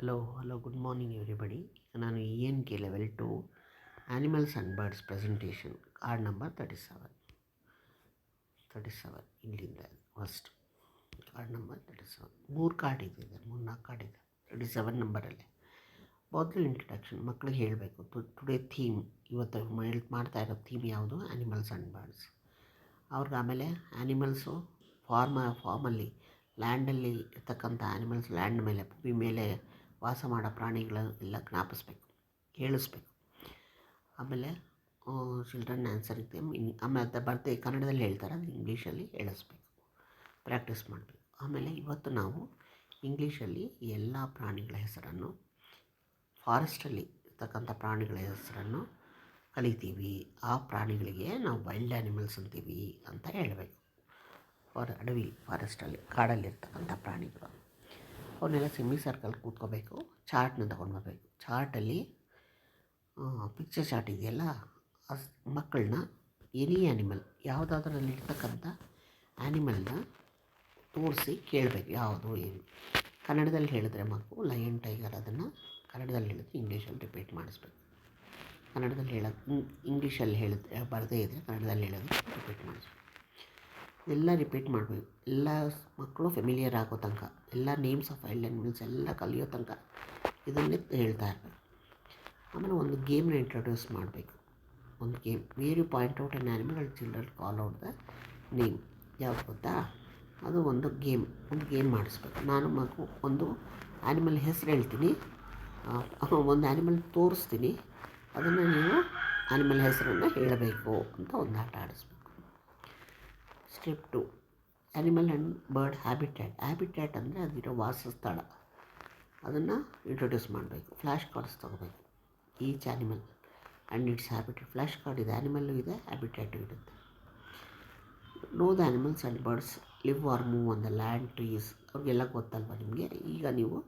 Hello good morning everybody. ನಾನು ENK level 2 animals and birds presentation card number 37 ಇಲ್ಲಿಂದ first card number 37 3 card ಇದೆ, 3-4 card ಇದೆ 37 ನಂಬರಲ್ಲಿ. ಮೊದಲು introduction ಮಕ್ಕಳಿಗೆ ಹೇಳಬೇಕು. ಟುಡೇ ಥೀಮ್, ಇವತ್ತು ಮಾಡ್ತಾ ಇರೋ ಥೀಮ್ ಯಾವುದು? Animals and birds. ಅವ್ರಿಗೆ ಆಮೇಲೆ ಆ್ಯನಿಮಲ್ಸು ಫಾರ್ಮಲ್ಲಿ ಲ್ಯಾಂಡಲ್ಲಿ ಇರ್ತಕ್ಕಂಥ ಆ್ಯನಿಮಲ್ಸ್, ಲ್ಯಾಂಡ್ ಮೇಲೆ ಭೂಮಿ ಮೇಲೆ ವಾಸ ಮಾಡೋ ಪ್ರಾಣಿಗಳೆಲ್ಲ ಜ್ಞಾಪಿಸ್ಬೇಕು, ಕೇಳಿಸ್ಬೇಕು. ಆಮೇಲೆ ಚಿಲ್ಡ್ರನ್ ಆನ್ಸರ್ ಇದೆ. ಆಮೇಲೆ ಬರ್ತೆ ಕನ್ನಡದಲ್ಲಿ ಹೇಳ್ತಾರೆ, ಅದು ಇಂಗ್ಲೀಷಲ್ಲಿ ಹೇಳಿಸ್ಬೇಕು, ಪ್ರಾಕ್ಟೀಸ್ ಮಾಡಬೇಕು. ಆಮೇಲೆ ಇವತ್ತು ನಾವು ಇಂಗ್ಲೀಷಲ್ಲಿ ಎಲ್ಲ ಪ್ರಾಣಿಗಳ ಹೆಸರನ್ನು, ಫಾರೆಸ್ಟಲ್ಲಿ ಇರ್ತಕ್ಕಂಥ ಪ್ರಾಣಿಗಳ ಹೆಸರನ್ನು ಕಲಿತೀವಿ. ಆ ಪ್ರಾಣಿಗಳಿಗೆ ನಾವು ವೈಲ್ಡ್ ಆ್ಯನಿಮಲ್ಸ್ ಅಂತೀವಿ ಅಂತ ಹೇಳಬೇಕು. ಫಾರೆಸ್ಟಲ್ಲಿ ಕಾಡಲ್ಲಿರ್ತಕ್ಕಂಥ ಪ್ರಾಣಿಗಳು ಅವನ್ನೆಲ್ಲ ಸೆಮಿ ಸರ್ಕಲ್ ಕೂತ್ಕೋಬೇಕು. ಚಾರ್ಟ್ನ ತೊಗೊಂಡು ಬರಬೇಕು. ಚಾರ್ಟಲ್ಲಿ ಪಿಕ್ಚರ್ ಚಾರ್ಟ್ ಇದೆಯಲ್ಲ, ಮಕ್ಕಳನ್ನ ಎನಿ ಆ್ಯನಿಮಲ್ ಯಾವುದಾದ್ರಲ್ಲಿ ಇರ್ತಕ್ಕಂಥ ಆ್ಯನಿಮಲ್ನ ತೋರಿಸಿ ಕೇಳಬೇಕು, ಯಾವುದು ಏನು. ಕನ್ನಡದಲ್ಲಿ ಹೇಳಿದ್ರೆ ಮಕ್ಕಳು ಲಯನ್, ಟೈಗರ್, ಅದನ್ನು ಕನ್ನಡದಲ್ಲಿ ಹೇಳಿದ್ರೆ ಇಂಗ್ಲೀಷಲ್ಲಿ ರಿಪೀಟ್ ಮಾಡಿಸ್ಬೇಕು. ಕನ್ನಡದಲ್ಲಿ ಹೇಳೋದು ಇಂಗ್ಲೀಷಲ್ಲಿ ಹೇಳಿದ್ರೆ ಬರದೇ ಇದ್ದರೆ ಕನ್ನಡದಲ್ಲಿ ಹೇಳೋದು ರಿಪೀಟ್ ಮಾಡಿಸ್ಬೇಕು. ಎಲ್ಲ ರಿಪೀಟ್ ಮಾಡಬೇಕು. ಎಲ್ಲ ಮಕ್ಕಳು ಫೆಮಿಲಿಯರ್ ಆಗೋ ತನಕ, ಎಲ್ಲ ನೇಮ್ಸ್ ಆಫ್ ವೈಲ್ಡ್ ಆ್ಯನಿಮಲ್ಸ್ ಎಲ್ಲ ಕಲಿಯೋ ತನಕ ಇದನ್ನೇ ಹೇಳ್ತಾ ಇರಬೇಕು. ಆಮೇಲೆ ಒಂದು ಗೇಮ್ನ ಇಂಟ್ರೊಡ್ಯೂಸ್ ಮಾಡಬೇಕು. ಒಂದು game, where you point out an animal children call out the name. ಯಾವುದು ಗೊತ್ತಾ? ಅದು ಒಂದು ಗೇಮ್ ಮಾಡಿಸ್ಬೇಕು. ನಾನು ಒಂದು ಆ್ಯನಿಮಲ್ ಹೆಸರು ಹೇಳ್ತೀನಿ, ಒಂದು ಆ್ಯನಿಮಲ್ ತೋರಿಸ್ತೀನಿ, ಅದನ್ನು ನೀವು ಆ್ಯನಿಮಲ್ ಹೆಸರನ್ನು ಹೇಳಬೇಕು ಅಂತ ಒಂದು ಆಟ ಆಡಿಸ್ಬೇಕು. Step 2, animal and bird habitat ಅಂದರೆ ಅದಿರೋ ವಾಸಸ್ಥಳ, ಅದನ್ನು ಇಂಟ್ರೊಡ್ಯೂಸ್ ಮಾಡಬೇಕು. ಫ್ಲ್ಯಾಶ್ ಕಾರ್ಡ್ಸ್ ತೊಗೋಬೇಕು. Each animal and its habitat. Flash card ಇದೆ, ಆ್ಯನಿಮಲ್ಲು ಇದೆ, ಹ್ಯಾಬಿಟ್ಯಾಟು ಇರುತ್ತೆ. Know the animals and birds live or move on the land, trees. ಅವ್ರಿಗೆಲ್ಲ ಗೊತ್ತಲ್ವ ನಿಮಗೆ. ಈಗ ನೀವು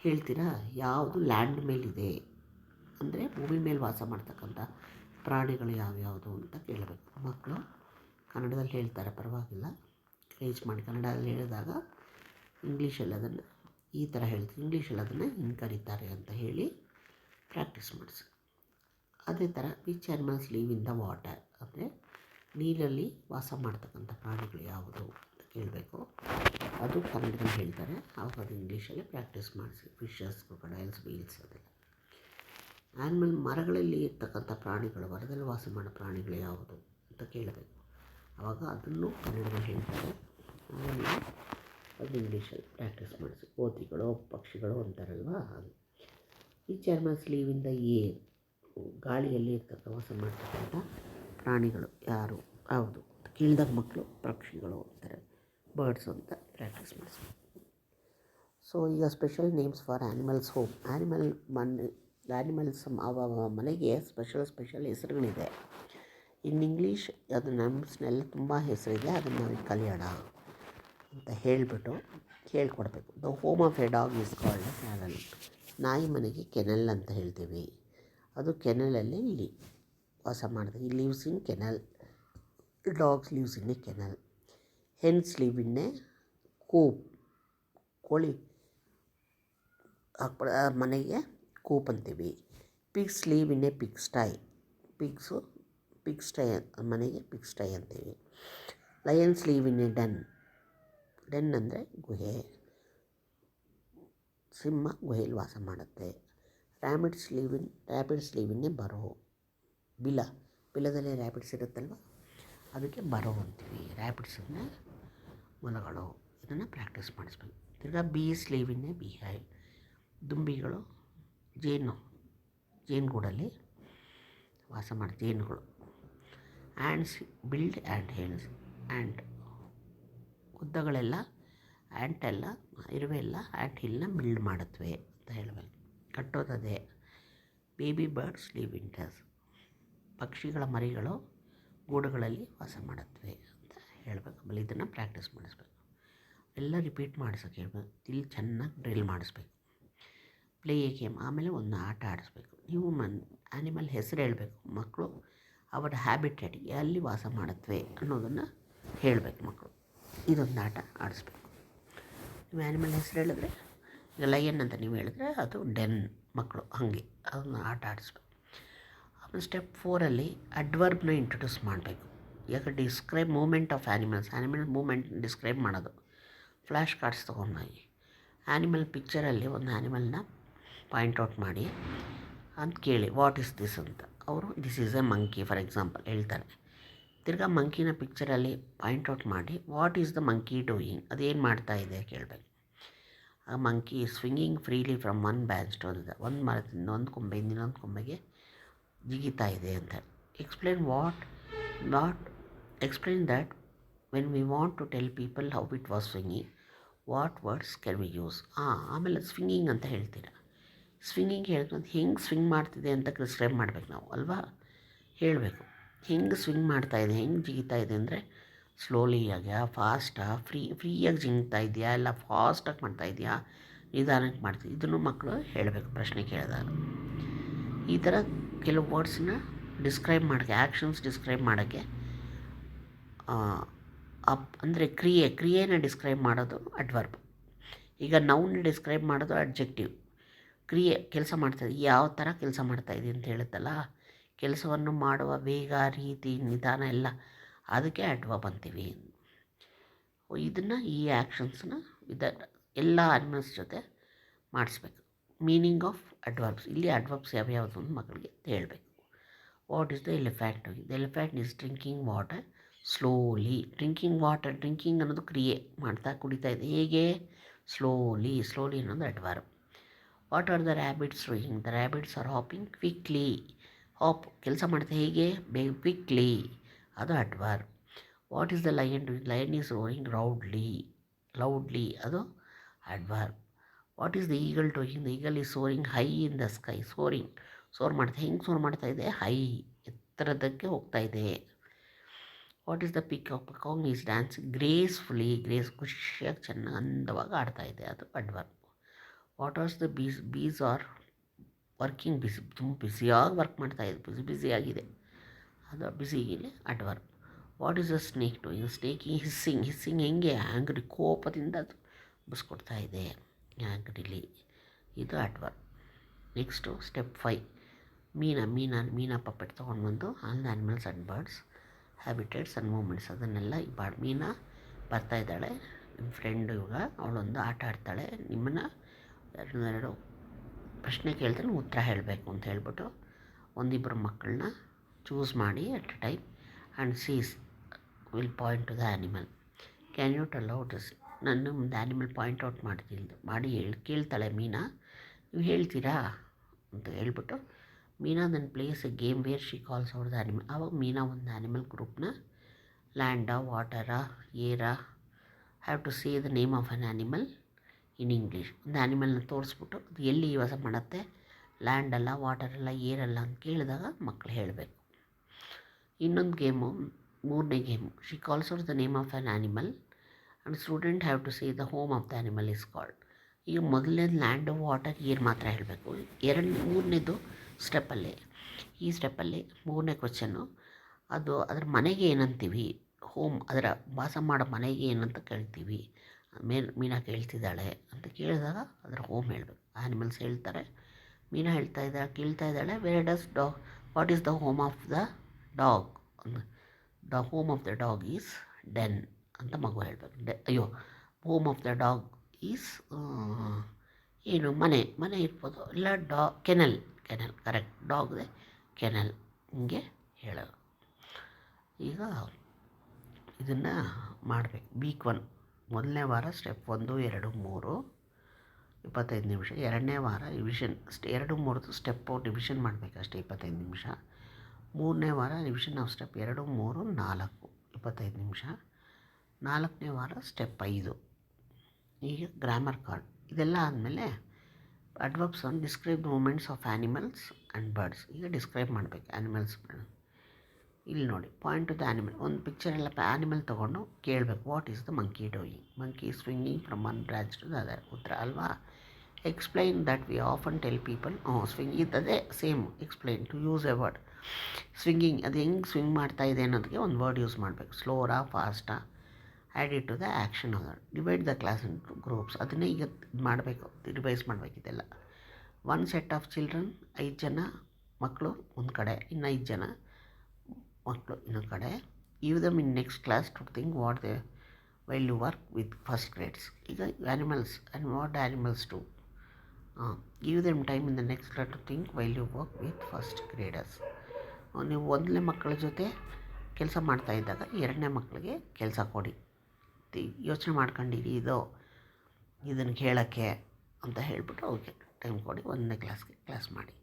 ಹೇಳ್ತೀರಾ ಯಾವುದು ಲ್ಯಾಂಡ್ ಮೇಲಿದೆ, ಅಂದರೆ ಭೂಮಿ ಮೇಲೆ ವಾಸ ಮಾಡ್ತಕ್ಕಂಥ ಪ್ರಾಣಿಗಳು ಯಾವ್ಯಾವುದು ಅಂತ ಕೇಳಬೇಕು. ಮಕ್ಕಳು ಕನ್ನಡದಲ್ಲಿ ಹೇಳ್ತಾರೆ, ಪರವಾಗಿಲ್ಲ, ಕ್ರೇಜ್ ಮಾಡಿ. ಕನ್ನಡದಲ್ಲಿ ಹೇಳಿದಾಗ ಇಂಗ್ಲೀಷಲ್ಲಿ ಅದನ್ನು ಈ ಥರ ಹೇಳ್ತೀವಿ, ಇಂಗ್ಲೀಷಲ್ಲಿ ಅದನ್ನು ಹಿಂಗೆ ಕರೀತಾರೆ ಅಂತ ಹೇಳಿ ಪ್ರಾಕ್ಟೀಸ್ ಮಾಡಿಸಿ. ಅದೇ ಥರ which animals live in the water, ಅಂದರೆ ನೀರಲ್ಲಿ ವಾಸ ಮಾಡ್ತಕ್ಕಂಥ ಪ್ರಾಣಿಗಳು ಯಾವುದು ಅಂತ ಕೇಳಬೇಕು. ಅದು ಕನ್ನಡದಲ್ಲಿ ಹೇಳ್ತಾರೆ, ಆವಾಗ ಅದು ಇಂಗ್ಲೀಷಲ್ಲಿ ಪ್ರಾಕ್ಟೀಸ್ ಮಾಡಿಸಿ. ಫಿಶಸ್, ಕ್ರೊಕೊಡೈಲ್ಸ್, ವೀಲ್ಸ್ ಅದೆಲ್ಲ. ಆ್ಯನಿಮಲ್, ಮರಗಳಲ್ಲಿ ಇರ್ತಕ್ಕಂಥ ಪ್ರಾಣಿಗಳು, ಮರದಲ್ಲಿ ವಾಸ ಮಾಡೋ ಪ್ರಾಣಿಗಳು ಯಾವುದು ಅಂತ ಕೇಳಬೇಕು. ಆವಾಗ ಅದನ್ನು ಕನ್ನಡದಲ್ಲಿ ಹೇಳ್ತಾರೆ, ಆಮೇಲೆ ಅದು ಇಂಗ್ಲೀಷಲ್ಲಿ ಪ್ರಾಕ್ಟೀಸ್ ಮಾಡಿಸಿ. ಕೋತಿಗಳು, ಪಕ್ಷಿಗಳು ಅಂತಾರಲ್ವ, ಹಾಗೆ. Each animals live in the air, ಗಾಳಿಯಲ್ಲಿ ವಾಸ ಮಾಡ್ತಕ್ಕಂಥ ಪ್ರಾಣಿಗಳು ಯಾರು ಯಾವುದು ಕೇಳಿದಾಗ ಮಕ್ಕಳು ಪಕ್ಷಿಗಳು ಅಂತಾರೆ, ಬರ್ಡ್ಸ್ ಅಂತ ಪ್ರಾಕ್ಟೀಸ್ ಮಾಡಿಸ್ಬೇಕು. ಸೊ ಈಗ special names for animals home. Animals ಮನೆಗೆ ಸ್ಪೆಷಲ್ ಹೆಸರುಗಳಿದೆ. ಇನ್ ಇಂಗ್ಲೀಷ್ ಅದು ನಮ್ಸ್ನೆಲ್ಲ ತುಂಬ ಹೆಸರಿದೆ, ಅದನ್ನು ನಾವು ಕಲಿಯೋಣ ಅಂತ ಹೇಳಿಬಿಟ್ಟು ಹೇಳ್ಕೊಡ್ಬೇಕು. The home of A dog is called A canal. ನಾಯಿ ಮನೆಗೆ ಕೆನಲ್ ಅಂತ ಹೇಳ್ತೀವಿ. ಅದು ಕೆನಲಲ್ಲಿ ಇಲ್ಲಿ ವಾಸ ಮಾಡ್ತೀವಿ. Lives in kennel, dogs lives in a kennel. Hens live in a coop, ಕೋಳಿ ಮನೆಗೆ ಕೂಪ್ ಅಂತೀವಿ. Pigs live in a pig sty, pig sty ಮನೆಗೆ ಪಿಗ್ ಸ್ಟೈ ಅಂತೀವಿ. Lions live in a den ಅಂದರೆ ಗುಹೆ, ಸಿಂಹ ಗುಹೆಯಲ್ಲಿ ವಾಸ ಮಾಡುತ್ತೆ. ರ್ಯಾಬಿಟ್ಸ್ ಲೀವ್ ಇನ್ ಎ ಬರೋ, ಬಿಲದಲ್ಲಿ ರ್ಯಾಬಿಟ್ಸ್ ಇರುತ್ತಲ್ವ, ಅದಕ್ಕೆ ಬರೋ ಅಂತೀವಿ. ರ್ಯಾಬಿಟ್ಸ್ ಅಂದರೆ ಮೊಲಗಳು. ಇದನ್ನು ಪ್ರಾಕ್ಟೀಸ್ ಮಾಡಿಸ್ಬೇಕು. ತಿರ್ಗಾ ಬೀಸ್ ಲೀವ್ ಇನ್ ಎ ಬೀಹೈವ್, ದುಂಬಿಗಳು ಜೇನುಗೂಡಲ್ಲಿ ವಾಸ ಮಾಡಿ ಜೇನುಗಳು. ಆ್ಯಂಡ್ಸ್ ಬಿಲ್ಡ್ ಆ್ಯಂಟ್ ಹಿಲ್ಸ್, ಉದ್ದಗಳೆಲ್ಲ ಆ್ಯಂಟೆಲ್ಲ, ಇರುವೆ ಎಲ್ಲ ಆ್ಯಂಟ್ ಹಿಲ್ನ ಬಿಲ್ಡ್ ಮಾಡುತ್ತವೆ ಅಂತ ಹೇಳಬೇಕು, ಕಟ್ಟೋದದೇ. Baby birds live in next, ಪಕ್ಷಿಗಳ ಮರಿಗಳು ಗೂಡುಗಳಲ್ಲಿ ವಾಸ ಮಾಡುತ್ತವೆ ಅಂತ ಹೇಳಬೇಕು. ಆಮೇಲೆ ಇದನ್ನು ಪ್ರಾಕ್ಟೀಸ್ ಮಾಡಿಸ್ಬೇಕು. ಎಲ್ಲ ರಿಪೀಟ್ ಮಾಡಿಸೋಕೆ ಹೇಳ್ಬೇಕು. ಇಲ್ಲಿ ಚೆನ್ನಾಗಿ ಡ್ರಿಲ್ ಮಾಡಿಸ್ಬೇಕು. ಪ್ಲೇ ಎ ಗೇಮ್, ಆಮೇಲೆ ಒಂದು ಆಟ ಆಡಿಸ್ಬೇಕು. ನೀವು ಆ್ಯನಿಮಲ್ ಹೆಸರು ಹೇಳಬೇಕು. ಮಕ್ಕಳು ಅವರ ಹ್ಯಾಬಿಟ್ಯಾಟ್ ಎಲ್ಲಿ ವಾಸ ಮಾಡುತ್ತವೆ ಅನ್ನೋದನ್ನು ಹೇಳಬೇಕು ಮಕ್ಕಳು. ಇದೊಂದು ಆಟ ಆಡಿಸ್ಬೇಕು. ನೀವು ಆ್ಯನಿಮಲ್ ಹೆಸರು ಹೇಳಿದ್ರೆ ಈಗ ಲಯನ್ ಅಂತ ನೀವು ಹೇಳಿದ್ರೆ ಅದು ಡೆನ್ ಮಕ್ಕಳು ಹಾಗೆ ಅದನ್ನು ಆಟ ಆಡಿಸ್ಬೇಕು. ಆಮೇಲೆ ಸ್ಟೆಪ್ 4ಅಲ್ಲಿ ಅಡ್ವರ್ಬ್ನ ಇಂಟ್ರೊಡ್ಯೂಸ್ ಮಾಡಬೇಕು. ಈಗ describe movement of animal movement describe ಮಾಡೋದು. ಫ್ಲ್ಯಾಶ್ ಕಾರ್ಡ್ಸ್ ತೊಗೊಂಡೋಗಿ ಆ್ಯನಿಮಲ್ ಪಿಕ್ಚರಲ್ಲಿ ಒಂದು ಆ್ಯನಿಮಲ್ನ ಪಾಯಿಂಟ್ಔಟ್ ಮಾಡಿ ಅಂತ ಕೇಳಿ ವಾಟ್ ಈಸ್ ದಿಸ್ ಅಂತ. ಅವರು this is a monkey for example ಹೇಳ್ತಾರೆ. ತಿರ್ಗಾ ಮಂಕಿನ ಪಿಕ್ಚರಲ್ಲಿ ಪಾಯಿಂಟ್ಔಟ್ ಮಾಡಿ what is the monkey doing, ಅದೇನು ಮಾಡ್ತಾ ಇದೆ ಕೇಳಬೇಕು. ಆ monkey swinging freely from one branch to another, ಒಂದು ಮರದಿಂದ ಒಂದು ಕೊಂಬೆಯಿಂದ ಇನ್ನೊಂದು ಕೊಂಬೆಗೆ ಜಿಗಿತಾ ಇದೆ ಅಂತ. Explain that when we want to tell people how it was swinging what words can we use. ಆಮೇಲೆ ಸ್ವಿಂಗಿಂಗ್ ಅಂತ ಹೇಳ್ತೀರಾ. ಸ್ವಿಂಗಿಂಗ್ ಹೇಳ್ಕೊಂಡು ಹೆಂಗೆ ಸ್ವಿಂಗ್ ಮಾಡ್ತಿದೆ ಅಂತ ಡಿಸ್ಕ್ರೈಬ್ ಮಾಡಬೇಕು ನಾವು ಅಲ್ವಾ, ಹೇಳಬೇಕು. ಹೆಂಗೆ ಸ್ವಿಂಗ್ ಮಾಡ್ತಾಯಿದೆ, ಹೆಂಗೆ ಜಿಗಿತಾ ಇದೆ ಅಂದರೆ ಸ್ಲೋಲಿಯಾಗ್ಯಾ ಫ್ರೀಯಾಗಿ ಜಿಗ್ತಾ ಇದೆಯಾ, ಇಲ್ಲ ಫಾಸ್ಟಾಗಿ ಮಾಡ್ತಾಯಿದೆಯಾ, ನಿಧಾನಕ್ಕೆ ಮಾಡ್ತೀವಿ, ಇದನ್ನು ಮಕ್ಕಳು ಹೇಳಬೇಕು ಪ್ರಶ್ನೆ ಕೇಳಿದಾಗ. ಈ ಥರ ಕೆಲವು ವರ್ಡ್ಸನ್ನ ಡಿಸ್ಕ್ರೈಬ್ ಮಾಡೋಕ್ಕೆ, ಆ್ಯಕ್ಷನ್ಸ್ ಡಿಸ್ಕ್ರೈಬ್ ಮಾಡೋಕ್ಕೆ ಅಂದರೆ ಕ್ರಿಯೆನ ಡಿಸ್ಕ್ರೈಬ್ ಮಾಡೋದು ಅಡ್ವರ್ಬ್. ಈಗ ನೌನ್ ಡಿಸ್ಕ್ರೈಬ್ ಮಾಡೋದು ಅಡ್ಜೆಕ್ಟಿವ್. ಕ್ರಿಯೆ ಕೆಲಸ ಮಾಡ್ತಾಯಿದೆ, ಯಾವ ಥರ ಕೆಲಸ ಮಾಡ್ತಾಯಿದೆ ಅಂತ ಹೇಳುತ್ತಲ್ಲ, ಕೆಲಸವನ್ನು ಮಾಡುವ ವೇಗ, ರೀತಿ, ನಿಧಾನ ಎಲ್ಲ ಅದಕ್ಕೆ ಅಡ್ವರ್ಬ್ ಅಂತೀವಿ. ಇದನ್ನು ಈ ಆ್ಯಕ್ಷನ್ಸ್ನ ಎಲ್ಲ ಆ್ಯನಿಮಲ್ಸ್ ಜೊತೆ ಮಾಡಿಸ್ಬೇಕು. ಮೀನಿಂಗ್ ಆಫ್ ಅಡ್ವರ್ಬ್ಸ್, ಇಲ್ಲಿ ಅಡ್ವರ್ಬ್ಸ್ ಯಾವ್ಯಾವುದು ಅಂತ ಮಕ್ಕಳಿಗೆ ಹೇಳಬೇಕು. What is the elephant? The elephant is drinking water slowly. Drinking ಅನ್ನೋದು ಕ್ರಿಯೆ, ಮಾಡ್ತಾ ಕುಡಿತಾ ಇದೆ. ಹೇಗೆ? ಸ್ಲೋಲಿ ಅನ್ನೋದು adverb. What are the rabbits doing? The rabbits are hopping quickly. ಕೆಲಸ ಮಾಡ್ತಾ ಹೇಗೆ? ಕ್ವಿಕ್ಲಿ, ಅದು adverb. What is the lion doing? Lion is roaring loudly, ಅದು adverb. What is the eagle doing? The eagle is soaring high in the sky. Soar ಮಾಡ್ತಾ, ಹೆಂಗೆ soar ಮಾಡ್ತಾ ಇದೆ? High, ಎತ್ತರದಕ್ಕೆ ಹೋಗ್ತಾ ಇದೆ. What is the peacock is dancing gracefully. ಖುಷಿಯಾಗಿ ಚೆನ್ನಾಗಿ ಅಂದವಾಗಿ ಆಡ್ತಾ ಇದೆ, ಅದು adverb. What are the bees are working ತುಂಬ ಬ್ಯುಸಿಯಾಗಿ ವರ್ಕ್ ಮಾಡ್ತಾ ಇದೆ, ಬ್ಯುಸಿಯಾಗಿದೆ, ಅದು ಬ್ಯುಸಿಗೆ adverb. What is the snake doing? Snake hissing ಹೆಂಗೆ? ಆ್ಯಂಗ್ರಿ, ಕೋಪದಿಂದ ಅದು ಬಸ್ಕೊಡ್ತಾ ಇದೆ, ಆ್ಯಂಗ್ರಿಲಿ, ಇದು adverb. Next step 5 Meena puppet ತೊಗೊಂಡು ಬಂದು all animals and birds habitats and moments ಅದನ್ನೆಲ್ಲ ಮೀನಾ ಬರ್ತಾ ಇದ್ದಾಳೆ, ನಿಮ್ಮ ಫ್ರೆಂಡು ಇವಾಗ ಅವಳೊಂದು ಆಟ ಆಡ್ತಾಳೆ, ನಿಮ್ಮನ್ನು ಎರಡು ಪ್ರಶ್ನೆ ಕೇಳ್ತಾನೆ ಉತ್ತರ ಹೇಳಬೇಕು ಅಂತ ಹೇಳ್ಬಿಟ್ಟು ಒಂದಿಬ್ಬರು ಮಕ್ಕಳನ್ನ ಚೂಸ್ ಮಾಡಿ at a time and sees will point to the animal. Can you tell out this? ನಾನು ಒಂದು ಆ್ಯನಿಮಲ್ ಪಾಯಿಂಟ್ ಔಟ್ ಮಾಡಿ ಕೇಳ್ತಾಳೆ ಮೀನಾ, ನೀವು ಹೇಳ್ತೀರಾ ಅಂತ ಹೇಳ್ಬಿಟ್ಟು Meena then plays a game where she calls out the animal. ಆವಾಗ ಮೀನಾ ಒಂದು ಆ್ಯನಿಮಲ್ ಗ್ರೂಪ್ನ ಲ್ಯಾಂಡಾ, ವಾಟರಾ, ಏರಾ have to say the name of an animal in English. ಒಂದು ಆ್ಯನಿಮಲ್ನ ತೋರಿಸ್ಬಿಟ್ಟು ಅದು ಎಲ್ಲಿ ವಾಸ ಮಾಡುತ್ತೆ, ಲ್ಯಾಂಡ್ ಅಲ್ಲ, ವಾಟರ್ ಅಲ್ಲ, ಏರಲ್ಲ ಅಂತ ಕೇಳಿದಾಗ ಮಕ್ಕಳು ಹೇಳಬೇಕು. ಇನ್ನೊಂದು ಗೇಮು, 3ನೇ game, she calls out the name of an animal and student have to say the home of the animal is called. ಈಗ ಮೊದಲನೇದು ಲ್ಯಾಂಡು, ವಾಟರ್, ಏರ್ ಮಾತ್ರ ಹೇಳಬೇಕು. 3ನೇದು ಸ್ಟೆಪ್ಪಲ್ಲಿ, ಈ ಸ್ಟೆಪ್ಪಲ್ಲಿ 3ನೇ ಕ್ವಶನ್ನು, ಅದರ ಮನೆಗೆ ಏನಂತೀವಿ, ಹೋಮ್, ಅದರ ವಾಸ ಮಾಡೋ ಮನೆಗೆ ಏನಂತ ಕೇಳ್ತೀವಿ. ಮೀನಾ ಕೇಳ್ತಿದ್ದಾಳೆ ಅಂತ ಕೇಳಿದಾಗ ಅದರ ಹೋಮ್ ಹೇಳಬೇಕು. ಆ್ಯನಿಮಲ್ಸ್ ಹೇಳ್ತಾರೆ, ಮೀನಾ ಕೇಳ್ತಾ ಇದ್ದಾಳೆ what is the home of the dog? The home of the dog is den ಅಂತ ಮಗು ಹೇಳಬೇಕು. Home of the dog is ಏನು, ಮನೆ ಇರ್ಬೋದು, ಇಲ್ಲ ಕೆನಲ್ ಕರೆಕ್ಟ್, ಡಾಗ್ದೆ ಕೆನಲ್, ಹಿಂಗೆ ಹೇಳೋದು. ಈಗ ಇದನ್ನು ಮಾಡಬೇಕು. ವೀಕ್ 1 ಮೊದಲನೇ ವಾರ ಸ್ಟೆಪ್ 1, 2, 3 25 ನಿಮಿಷ. 2ನೇ ವಾರ ರಿವಿಷನ್ 2, 3 ಸ್ಟೆಪ್ಪು ರಿವಿಷನ್ ಮಾಡಬೇಕು ಅಷ್ಟೇ 25 ನಿಮಿಷ. 3ನೇ ವಾರ ರಿವಿಷನ್ ಆಫ್ ಸ್ಟೆಪ್ 2, 3, 4 25 ನಿಮಿಷ. 4ನೇ ವಾರ ಸ್ಟೆಪ್ 5. ಈಗ ಗ್ರಾಮರ್ ಕಾರ್ಡ್ ಇದೆಲ್ಲ ಆದಮೇಲೆ adverbs on describe movements of animals and birds. ಈಗ ಡಿಸ್ಕ್ರೈಬ್ ಮಾಡಬೇಕು ಆ್ಯನಿಮಲ್ಸ್. ಇಲ್ಲಿ ನೋಡಿ, ಪಾಯಿಂಟ್ ಟು ದ ಆ್ಯನಿಮಲ್, ಒಂದು ಪಿಕ್ಚರೆಲ್ಲ ಆ್ಯನಿಮಲ್ ತೊಗೊಂಡು ಕೇಳಬೇಕು, what is the monkey doing? Monkey swinging from one branch to the other. ಉತ್ತರ ಅಲ್ವಾ? Explain that we often tell people. Swing ಇದ್ದದೇ same. Explain to use a word. Swinging, ಅದು ಹೆಂಗೆ swing ಮಾಡ್ತಾ ಇದೆ ಅನ್ನೋದಕ್ಕೆ ಒಂದು ವರ್ಡ್ ಯೂಸ್ ಮಾಡಬೇಕು. ಸ್ಲೋರಾ, ಫಾಸ್ಟಾ, add it to the action other. Divide the class into groups. ಅದನ್ನೇ ಈಗ ಮಾಡಬೇಕು, ರಿವೈಸ್ ಮಾಡಬೇಕಿದೆಲ್ಲ. ಒನ್ ಸೆಟ್ ಆಫ್ ಚಿಲ್ಡ್ರನ್, 5 ಜನ ಮಕ್ಕಳು ಒಂದು ಕಡೆ, ಇನ್ನು 5 ಜನ ಮಕ್ಕಳು ಇನ್ನೊಂದು ಕಡೆ. Give them in next class to think what they while you work with first grades. ಈಗ animals and what animals to give them time in the next class to think while you work with first graders. ನೀವು 1ನೇ ಮಕ್ಕಳ ಜೊತೆ ಕೆಲಸ ಮಾಡ್ತಾ ಇದ್ದಾಗ 2ನೇ ಮಕ್ಕಳಿಗೆ ಕೆಲಸ ಕೊಡಿ, ಯೋಚನೆ ಮಾಡ್ಕೊಂಡಿರಿ ಇದನ್ನು ಹೇಳೋಕ್ಕೆ ಅಂತ ಹೇಳಿಬಿಟ್ಟು ಅವ್ರಿಗೆ ಟೈಮ್ ಕೊಡಿ. 1ನೇ ಕ್ಲಾಸ್ಗೆ ಕ್ಲಾಸ್ ಮಾಡಿ.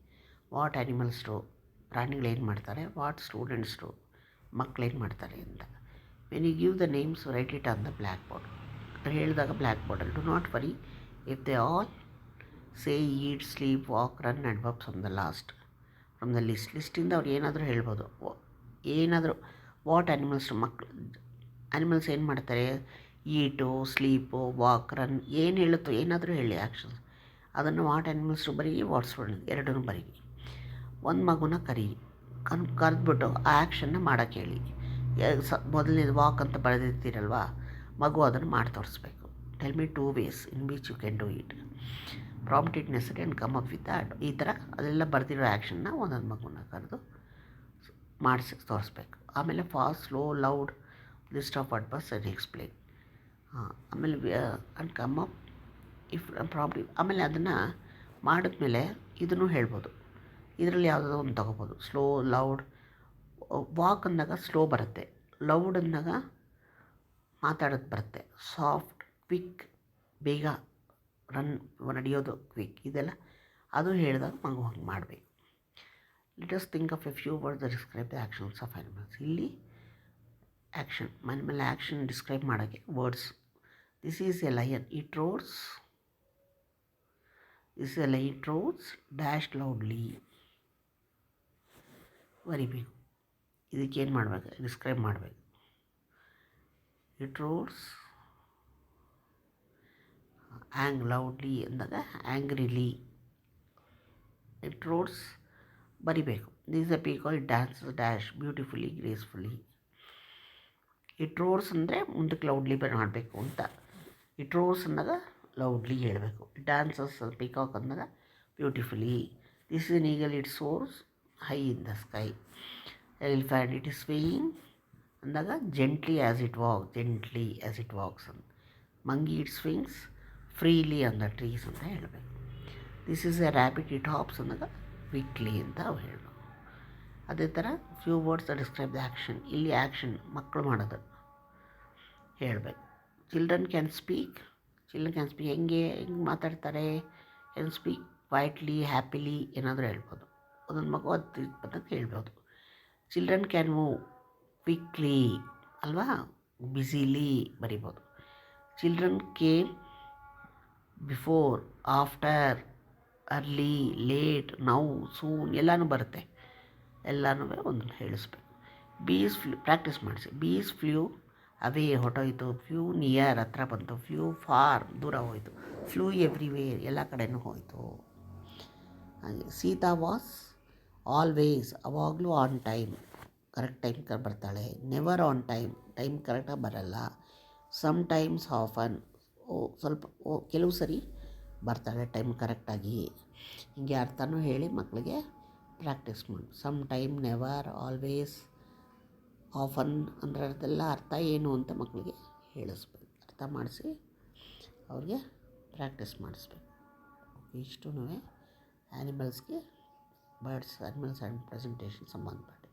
ವಾಟ್ ಆ್ಯನಿಮಲ್ಸ್ ಟು, ಪ್ರಾಣಿಗಳೇನು ಮಾಡ್ತಾರೆ, ವಾಟ್ ಸ್ಟೂಡೆಂಟ್ಸ್ ಟು, ಮಕ್ಕಳೇನು ಮಾಡ್ತಾರೆ ಅಂತ. When you give the names write it on the blackboard. ಹೇಳಿದಾಗ ಬ್ಲ್ಯಾಕ್ ಬೋರ್ಡಲ್ಲಿ do not worry if they all say eat, sleep, walk, run and work from the last from the ಲಿಸ್ಟಿಂದ ಅವ್ರು ಏನಾದರೂ ಹೇಳ್ಬೋದು. ಏನಾದರೂ ವಾಟ್ ಆ್ಯನಿಮಲ್ಸ್ ಟು, ಮಕ್ಕಳು animals ಏನು ಮಾಡ್ತಾರೆ, ಈಟು, ಸ್ಲೀಪು, ವಾಕ್, ರನ್, ಏನು ಹೇಳುತ್ತೋ ಏನಾದರೂ ಹೇಳಿ ಆ್ಯಕ್ಷನ್ಸ್, ಅದನ್ನು ವಾಟ್ ಆ್ಯನಿಮಲ್ಸ್ ಟು ಬರೀ, ವಾಟ್ ಸ್ಟೂಡೆಂಟ್ ಎರಡೂ ಬರೀರಿ. ಒಂದು ಮಗುನ ಕರೀರಿ, ಕರೆದ್ಬಿಟ್ಟು ಆ ಆ್ಯಕ್ಷನ್ನ ಮಾಡೋಕ್ಕೆ ಹೇಳಿ. ಮೊದಲನೇದು ವಾಕ್ ಅಂತ ಬರೆದಿರ್ತೀರಲ್ವ, ಮಗು ಅದನ್ನು ಮಾಡಿ ತೋರಿಸ್ಬೇಕು. Tell me 2 ways in which you can do it. Prompt it ನೆಸರಿ and come up with that. ಈ ಥರ ಅದೆಲ್ಲ ಬರೆದಿರೋ ಆ್ಯಕ್ಷನ್ನ ಒಂದೊಂದು ಮಗುನ ಕರೆದು ಮಾಡಿಸಿ ತೋರಿಸ್ಬೇಕು. ಆಮೇಲೆ fast, slow, loud, list of words ಅದು ಎಕ್ಸ್ಪ್ಲೇನ್. ಆಮೇಲೆ and come up if problem. ಆಮೇಲೆ ಅದನ್ನು ಮಾಡಿದ್ಮೇಲೆ ಇದನ್ನು ಹೇಳ್ಬೋದು. ಇದರಲ್ಲಿ ಯಾವುದಾದ್ರು ಒಂದು ತೊಗೋಬೋದು. Slow, loud. ವಾಕ್ ಅಂದಾಗ ಸ್ಲೋ ಬರುತ್ತೆ, ಲೌಡ್ ಅಂದಾಗ ಮಾತಾಡೋದು ಬರುತ್ತೆ, ಸಾಫ್ಟ್, ಕ್ವಿಕ್, ಬೇಗ ನಡೆಯೋದು ಕ್ವಿಕ್, ಇದೆಲ್ಲ ಅದು ಹೇಳಿದಾಗ ಮಗು ಹಂಗೆ ಮಾಡಬೇಕು. Let us think of A few words that describe the actions of animals. ಇಲ್ಲಿ ಆ್ಯಕ್ಷನ್, ಮೇಲೆ ಆ್ಯಕ್ಷನ್ ಡಿಸ್ಕ್ರೈಬ್ ಮಾಡೋಕ್ಕೆ words. This is A lion, it roars. This is A lion, it roars dash loudly. ಬರಿಬೇಕು. ಇದಕ್ಕೇನು ಮಾಡಬೇಕು, describe ಮಾಡಬೇಕು. It roars loudly ಅಂದಾಗ ಆ್ಯಂಗ್ರಿಲಿ. It roars ಬರಿಬೇಕು. This a peacock, it dances dash beautifully, gracefully. It roars ಅಂದರೆ ಮುಂದಕ್ಕೆ loudly ಮಾಡಬೇಕು ಅಂತ. ಇಟ್ ರೋರ್ಸ್ ಅಂದಾಗ ಲೌಡ್ಲಿ ಹೇಳಬೇಕು. ಡ್ಯಾನ್ಸಸ್ ಪೀಕಾಕ್ ಅಂದಾಗ beautifully. This is an eagle, it soars high in the sky. Elephant, it is swaying ಅಂದಾಗ gently as it walks ಅಂತ. Monkey, it swings freely on the trees ಅಂತ ಹೇಳಬೇಕು. This is a rabbit, it hops ಅಂದಾಗ quickly ಅಂತ ಹೇಳಬೇಕು. ಅದೇ ಥರ few words the describe the action. ಇಲ್ಲಿ ಆ್ಯಕ್ಷನ್ ಮಕ್ಕಳು ಮಾಡೋದು ಹೇಳಬೇಕು. ಚಿಲ್ಡ್ರನ್ ಕ್ಯಾನ್ ಸ್ಪೀಕ್ ಹೆಂಗೆ ಮಾತಾಡ್ತಾರೆ, ಕ್ಯಾನ್ ಸ್ಪೀಕ್ ಕ್ವೈಟ್ಲಿ, ಹ್ಯಾಪಿಲಿ ಏನಾದರೂ ಹೇಳ್ಬೋದು. ಒಂದೊಂದು ಮಗು ಅದು ಬಂದಂಗೆ ಹೇಳ್ಬೋದು. ಚಿಲ್ಡ್ರನ್ ಕ್ಯಾನ್ ಮೂವ್ ಕ್ವಿಕ್ಲಿ ಅಲ್ವಾ, ಬ್ಯುಸಿಲಿ ಬರಿಬೋದು. Children came before, after, early, late, now, soon ಎಲ್ಲನೂ ಬರುತ್ತೆ. ಎಲ್ಲನೂ ಒಂದೊಂದು ಹೇಳಿಸ್ಬೇಕು. ಬೀಸ್ ಪ್ರಾಕ್ಟೀಸ್ ಮಾಡಿಸಿ. ಬೀಸ್ ಫ್ಲೂ ಅವೇ, ಹೊಟ್ಟೋಯ್ತು. ಫ್ಲೂ ನಿಯರ್, ಹತ್ರ ಬಂತು. ಫ್ಲೂ ಫಾರ್, ದೂರ ಹೋಯಿತು. ಫ್ಲೂ ಎವ್ರಿವೇರ್, ಎಲ್ಲ ಕಡೆನೂ ಹೋಯಿತು. ಹಾಗೆ ಸೀತಾ ವಾಸ್ ಆಲ್ವೇಸ್, ಅವಾಗಲೂ ಆನ್ ಟೈಮ್, ಕರೆಕ್ಟ್ ಟೈಮ್ ಬರ್ತಾಳೆ. ನೆವರ್ ಆನ್ ಟೈಮ್, ಟೈಮ್ ಕರೆಕ್ಟಾಗಿ ಬರಲ್ಲ. ಸಮ್ ಟೈಮ್ಸ್, ಆಫನ್, ಸ್ವಲ್ಪ ಕೆಲವು ಸರಿ ಬರ್ತಾಳೆ ಟೈಮ್ ಕರೆಕ್ಟಾಗಿ. ಹೀಗೆ ಅರ್ಥನೂ ಹೇಳಿ ಮಕ್ಕಳಿಗೆ ಪ್ರಾಕ್ಟೀಸ್ ಮಾಡಿ. Some time, never, always, often ಅಂದರೆ ಅದೆಲ್ಲ ಅರ್ಥ ಏನು ಅಂತ ಮಕ್ಕಳಿಗೆ ಹೇಳಿಸ್ಬೇಕು. ಅರ್ಥ ಮಾಡಿಸಿ ಅವ್ರಿಗೆ ಪ್ರಾಕ್ಟೀಸ್ ಮಾಡಿಸ್ಬೇಕು. ಇಷ್ಟೂ ಆ್ಯನಿಮಲ್ಸ್ಗೆ, ಬರ್ಡ್ಸ್, ಆ್ಯನಿಮಲ್ಸ್ ಆ್ಯಂಡ್ ಪ್ರೆಸೆಂಟೇಷನ್ ಸಂಬಂಧಪಟ್ಟ.